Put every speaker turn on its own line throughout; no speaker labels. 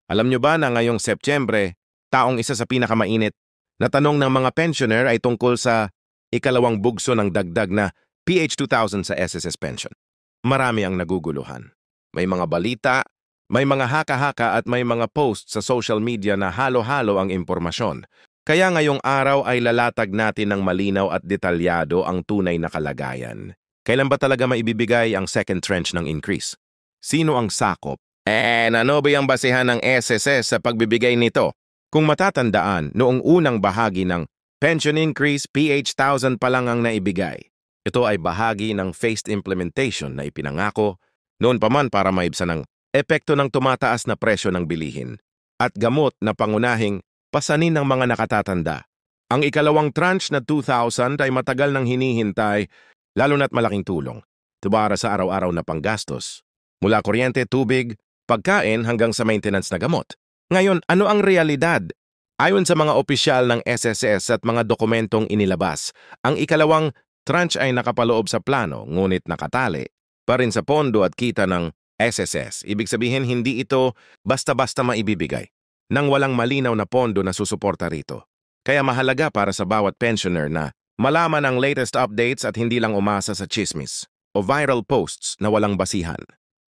Alam nyo ba na ngayong Setyembre, taong isa sa pinakamainit na tanong ng mga pensioner ay tungkol sa ikalawang bugso ng dagdag na PH2000 sa SSS pension. Marami ang naguguluhan. May mga balita, may mga haka-haka at may mga posts sa social media na halo-halo ang impormasyon. Kaya ngayong araw ay lalatag natin ng malinaw at detalyado ang tunay na kalagayan. Kailan ba talaga maibibigay ang second tranche ng increase? Sino ang sakop? Ano ba yung basehan ng SSS sa pagbibigay nito? Kung matatandaan, noong unang bahagi ng pension increase, PH1000 pa lang ang naibigay. Ito ay bahagi ng phased implementation na ipinangako noon pa man para maibsan ang epekto ng tumataas na presyo ng bilihin at gamot na pangunahing pasanin ng mga nakatatanda. Ang ikalawang tranche na 2,000 ay matagal nang hinihintay, lalo na't malaking tulong. Para sa araw-araw na panggastos. Mula kuryente, tubig, pagkain hanggang sa maintenance na gamot. Ngayon, ano ang realidad? Ayon sa mga opisyal ng SSS at mga dokumentong inilabas, ang ikalawang tranche ay nakapaloob sa plano ngunit nakatali pa rin sa pondo at kita ng SSS. Ibig sabihin hindi ito basta-basta maibibigay nang walang malinaw na pondo na susuporta rito. Kaya mahalaga para sa bawat pensioner na malaman ang latest updates at hindi lang umasa sa chismis o viral posts na walang basihan.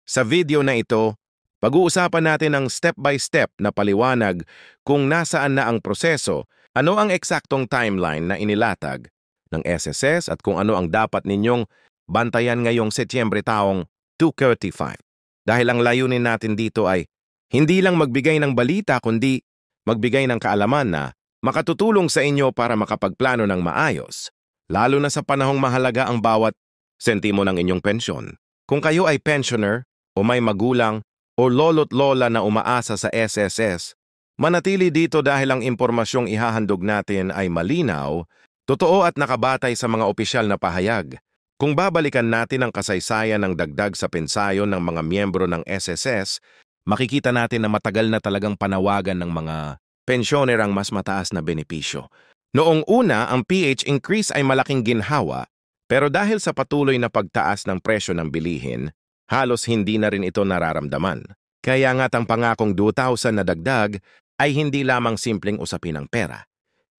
Sa video na ito, pag-uusapan natin ang step-by-step na paliwanag kung nasaan na ang proseso, ano ang eksaktong timeline na inilatag ng SSS at kung ano ang dapat ninyong bantayan ngayong Setyembre taong 2035. Dahil ang layunin natin dito ay hindi lang magbigay ng balita kundi magbigay ng kaalaman na makatutulong sa inyo para makapagplano ng maayos, lalo na sa panahong mahalaga ang bawat sentimo ng inyong pensyon. Kung kayo ay pensioner o may magulang o lolo't lola na umaasa sa SSS, manatili dito dahil ang impormasyong ihahandog natin ay malinaw, totoo at nakabatay sa mga opisyal na pahayag. Kung babalikan natin ang kasaysayan ng dagdag sa pensayon ng mga miyembro ng SSS, makikita natin na matagal na talagang panawagan ng mga pensyoner ang mas mataas na benepisyo. Noong una, ang PH increase ay malaking ginhawa, pero dahil sa patuloy na pagtaas ng presyo ng bilihin, halos hindi na rin ito nararamdaman. Kaya nga't ang pangakong 2,000 na dagdag ay hindi lamang simpleng usapin ng pera.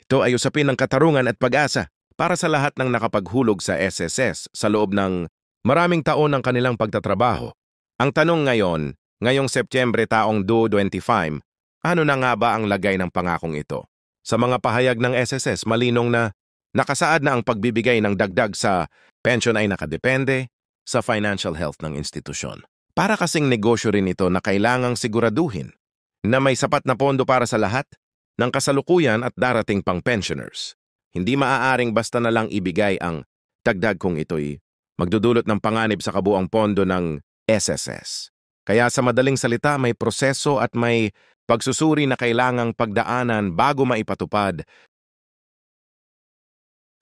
Ito ay usapin ng katarungan at pag-asa para sa lahat ng nakapaghulog sa SSS sa loob ng maraming taon ng kanilang pagtatrabaho. Ang tanong ngayon, ngayong Setyembre taong 2025, ano na nga ba ang lagay ng pangakong ito? Sa mga pahayag ng SSS, malinong na nakasaad na ang pagbibigay ng dagdag sa pension ay nakadepende sa financial health ng institusyon. Para kasing negosyo rin ito na kailangang siguraduhin na may sapat na pondo para sa lahat ng kasalukuyan at darating pang pensioners. Hindi maaaring basta na lang ibigay ang dagdag kung ito'y magdudulot ng panganib sa kabuang pondo ng SSS. Kaya sa madaling salita, may proseso at may pagsusuri na kailangang pagdaanan bago maipatupad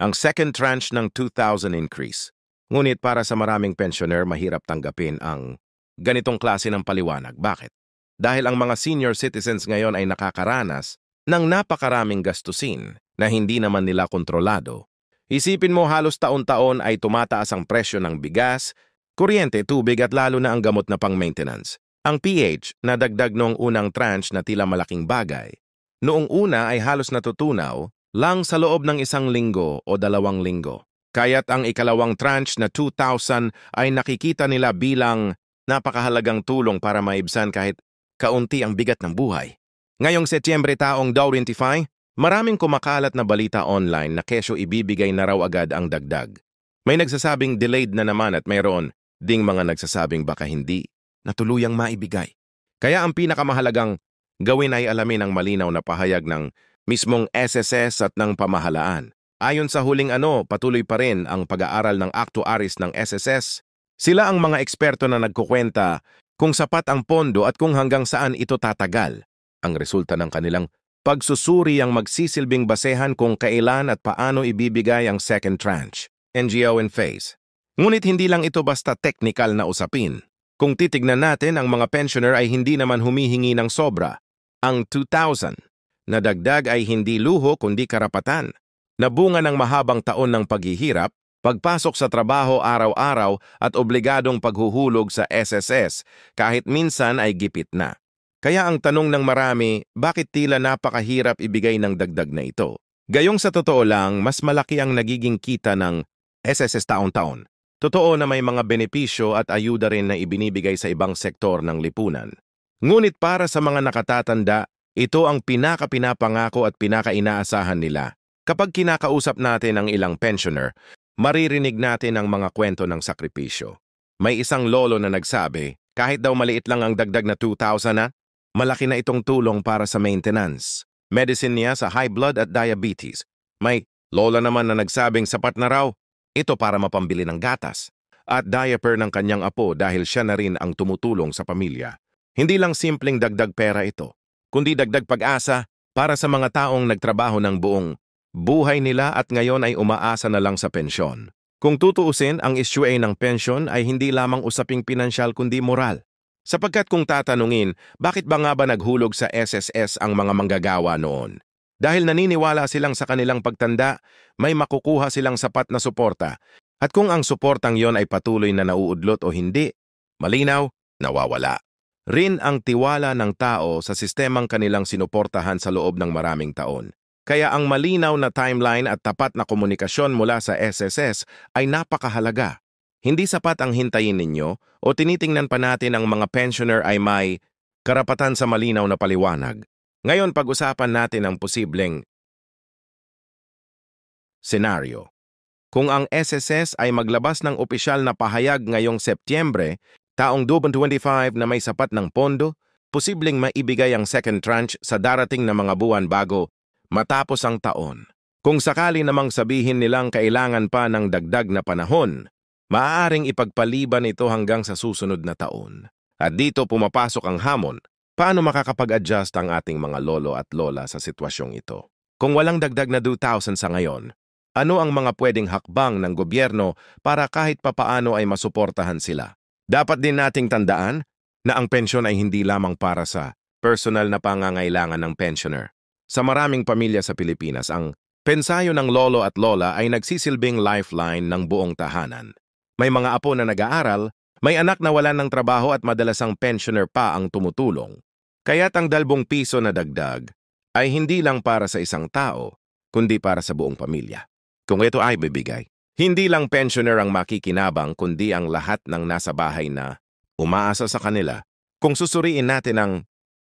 ang second tranche ng 2,000 increase. Ngunit para sa maraming pensioner, mahirap tanggapin ang ganitong klase ng paliwanag. Bakit? Dahil ang mga senior citizens ngayon ay nakakaranas ng napakaraming gastusin na hindi naman nila kontrolado. Isipin mo halos taon-taon ay tumataas ang presyo ng bigas, kuryente, tubig at lalo na ang gamot na pang-maintenance. Ang PH na dagdag noong unang tranche na tila malaking bagay, noong una ay halos natutunaw lang sa loob ng 1 linggo o 2 linggo. Kaya't ang ikalawang tranche na 2,000 ay nakikita nila bilang napakahalagang tulong para maibsan kahit kaunti ang bigat ng buhay. Ngayong Setyembre taong 2025, maraming kumakalat na balita online na kesyo ibibigay na raw agad ang dagdag. May nagsasabing delayed na naman at mayroon ding mga nagsasabing baka hindi na tuluyang maibigay. Kaya ang pinakamahalagang gawin ay alamin ang malinaw na pahayag ng mismong SSS at ng pamahalaan. Ayon sa huling patuloy pa rin ang pag-aaral ng actuaries ng SSS. Sila ang mga eksperto na nagkukwenta kung sapat ang pondo at kung hanggang saan ito tatagal. Ang resulta ng kanilang pagsusuri ang magsisilbing basehan kung kailan at paano ibibigay ang second tranche, NGO and phase. Ngunit hindi lang ito basta technical na usapin. Kung titignan natin, ang mga pensioner ay hindi naman humihingi ng sobra. Ang 2,000 na dagdag ay hindi luho kundi karapatan. Nabunga ng mahabang taon ng paghihirap, pagpasok sa trabaho araw-araw at obligadong paghuhulog sa SSS kahit minsan ay gipit na. Kaya ang tanong ng marami, bakit tila napakahirap ibigay ng dagdag na ito? Gayong sa totoo lang, mas malaki ang nagiging kita ng SSS taon-taon. Totoo na may mga benepisyo at ayuda rin na ibinibigay sa ibang sektor ng lipunan. Ngunit para sa mga nakatatanda, ito ang pinaka-pinapangako at pinaka-inaasahan nila. Kapag kinakausap natin ang ilang pensioner, maririnig natin ang mga kwento ng sakripisyo. May isang lolo na nagsabi, kahit daw maliit lang ang dagdag na 2,000 na, malaki na itong tulong para sa maintenance. Medicine niya sa high blood at diabetes. May lola naman na nagsabing sapat na raw, ito para mapambili ng gatas. At diaper ng kanyang apo dahil siya na rin ang tumutulong sa pamilya. Hindi lang simpleng dagdag pera ito, kundi dagdag pag-asa para sa mga taong nagtrabaho ng buong buhay nila at ngayon ay umaasa na lang sa pensyon. Kung tutuusin, ang issue ng pensyon ay hindi lamang usaping pinansyal kundi moral. Sapagkat kung tatanungin, bakit ba nga ba naghulog sa SSS ang mga manggagawa noon? Dahil naniniwala silang sa kanilang pagtanda, may makukuha silang sapat na suporta. At kung ang suportang yon ay patuloy na nauudlot o hindi, malinaw, nawawala. Rin ang tiwala ng tao sa sistemang kanilang sinuportahan sa loob ng maraming taon. Kaya ang malinaw na timeline at tapat na komunikasyon mula sa SSS ay napakahalaga. Hindi sapat ang hintayin ninyo o tinitingnan pa natin ang mga pensioner ay may karapatan sa malinaw na paliwanag. Ngayon pag-usapan natin ang posibleng senaryo. Kung ang SSS ay maglabas ng opisyal na pahayag ngayong Setyembre, taong 2025 na may sapat ng pondo, posibleng maibigay ang second tranche sa darating na mga buwan bago matapos ang taon. Kung sakali namang sabihin nilang kailangan pa ng dagdag na panahon, maaaring ipagpaliban ito hanggang sa susunod na taon. At dito pumapasok ang hamon, paano makakapag-adjust ang ating mga lolo at lola sa sitwasyong ito? Kung walang dagdag na 2,000 sa ngayon, ano ang mga pwedeng hakbang ng gobyerno para kahit papaano ay masuportahan sila? Dapat din nating tandaan na ang pensyon ay hindi lamang para sa personal na pangangailangan ng pensioner. Sa maraming pamilya sa Pilipinas, ang pensayo ng lolo at lola ay nagsisilbing lifeline ng buong tahanan. May mga apo na nag-aaral, may anak na wala ng trabaho at madalas ang pensioner pa ang tumutulong. Kaya't ang 2 piso na dagdag ay hindi lang para sa isang tao, kundi para sa buong pamilya. Kung ito ay bibigay, hindi lang pensioner ang makikinabang kundi ang lahat ng nasa bahay na umaasa sa kanila. Kung susuriin natin ang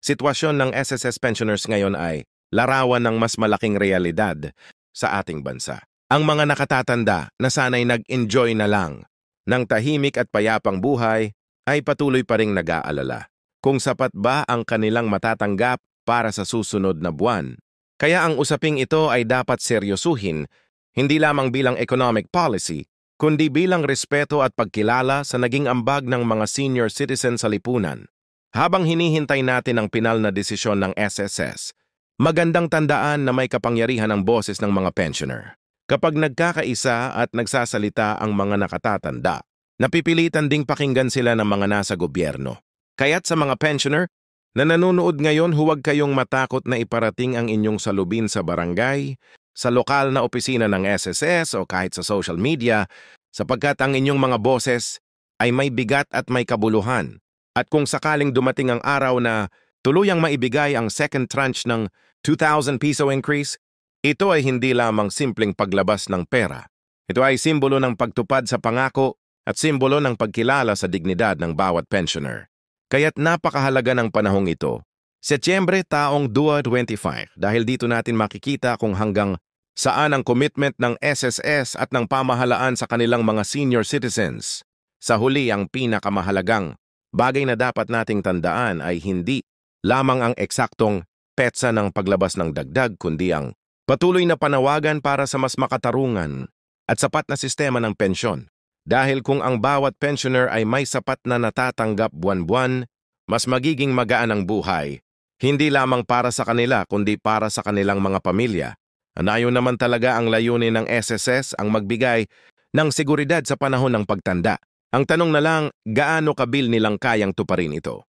sitwasyon ng SSS pensioners ngayon ay larawan ng mas malaking realidad sa ating bansa. Ang mga nakatatanda na sana'y nag-enjoy na lang ng tahimik at payapang buhay ay patuloy pa ring nag-aalala kung sapat ba ang kanilang matatanggap para sa susunod na buwan. Kaya ang usaping ito ay dapat seryosuhin hindi lamang bilang economic policy, kundi bilang respeto at pagkilala sa naging ambag ng mga senior citizen sa lipunan. Habang hinihintay natin ang pinal na desisyon ng SSS, magandang tandaan na may kapangyarihan ang boses ng mga pensioner. Kapag nagkakaisa at nagsasalita ang mga nakatatanda, napipilitan ding pakinggan sila ng mga nasa gobyerno. Kaya't sa mga pensioner na nanonood ngayon, huwag kayong matakot na iparating ang inyong salubin sa barangay, sa lokal na opisina ng SSS o kahit sa social media sapagkat ang inyong mga boses ay may bigat at may kabuluhan. At kung sakaling dumating ang araw na tuluyang maibigay ang second tranche ng 2,000 piso increase, ito ay hindi lamang simpleng paglabas ng pera. Ito ay simbolo ng pagtupad sa pangako at simbolo ng pagkilala sa dignidad ng bawat pensioner. Kaya't napakahalaga ng panahong ito. Setyembre taong 2025 dahil dito natin makikita kung hanggang saan ang commitment ng SSS at ng pamahalaan sa kanilang mga senior citizens. Sa huli, ang pinakamahalagang bagay na dapat nating tandaan ay hindi lamang ang eksaktong petsa ng paglabas ng dagdag kundi ang patuloy na panawagan para sa mas makatarungan at sapat na sistema ng pensyon. Dahil kung ang bawat pensioner ay may sapat na natatanggap buwan-buwan, mas magiging magaan ang buhay. Hindi lamang para sa kanila kundi para sa kanilang mga pamilya. Anayon naman talaga ang layunin ng SSS ang magbigay ng seguridad sa panahon ng pagtanda. Ang tanong na lang, gaano kabil nilang kayang tuparin ito?